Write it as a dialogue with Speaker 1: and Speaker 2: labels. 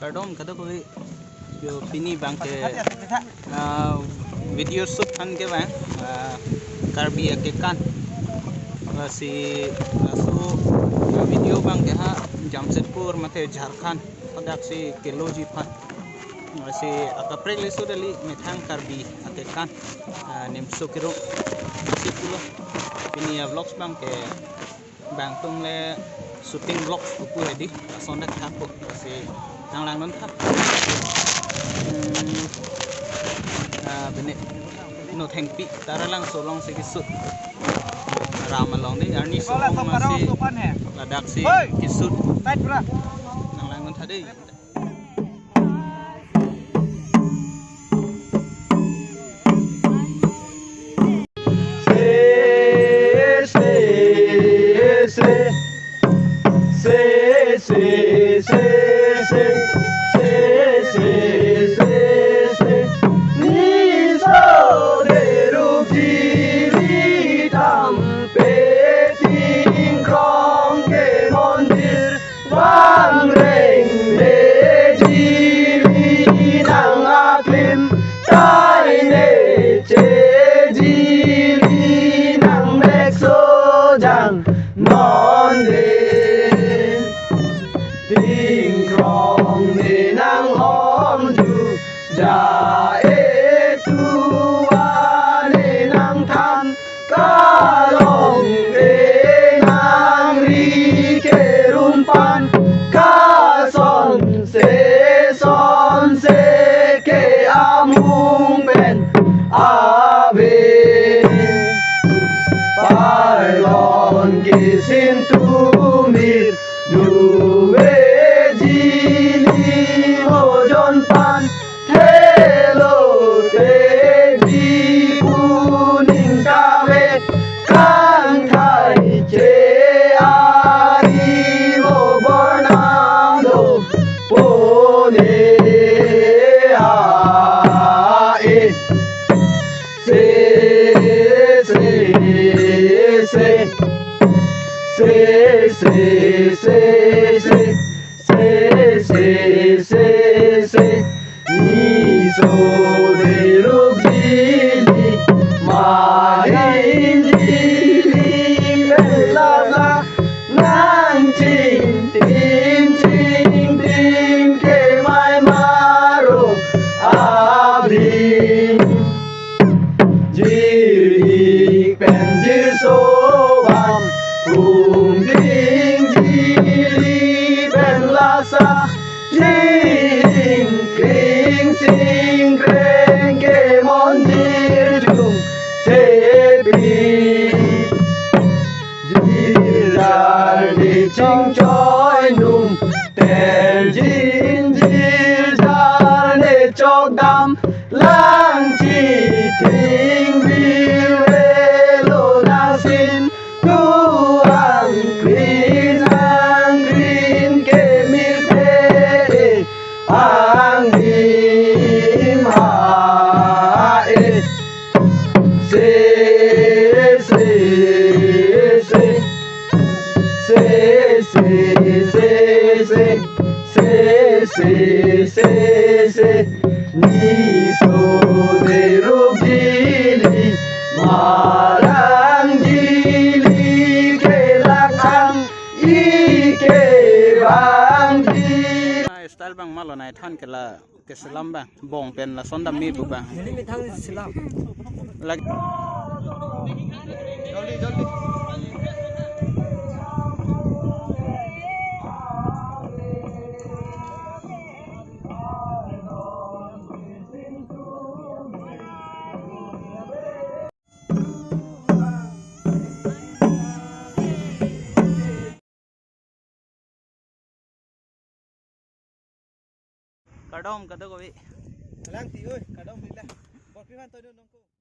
Speaker 1: Kardom kata ko yo pini bang ke video shoot kan ke bang karbi ke kan si so video bang ke ha Jamshedpur mate Jharkhand padak si keloji pan si akaprek lesu dali methang karbi ke kan nemso kiro si pulo pini vlogs bang ke bang tung le shooting vlogs ku hedi sonda thapo si nang lang non thap bene no thengpi taralang solong se kisut ramalong de arni solong masih ladak si kisut nang lang non thade style bang malo nai than ke la ke selam bang bong pen la sondam mi bu bang ini mi thang selam lagi joldi Kardom kata ko wi lang ti oi kardom bila bot pi man to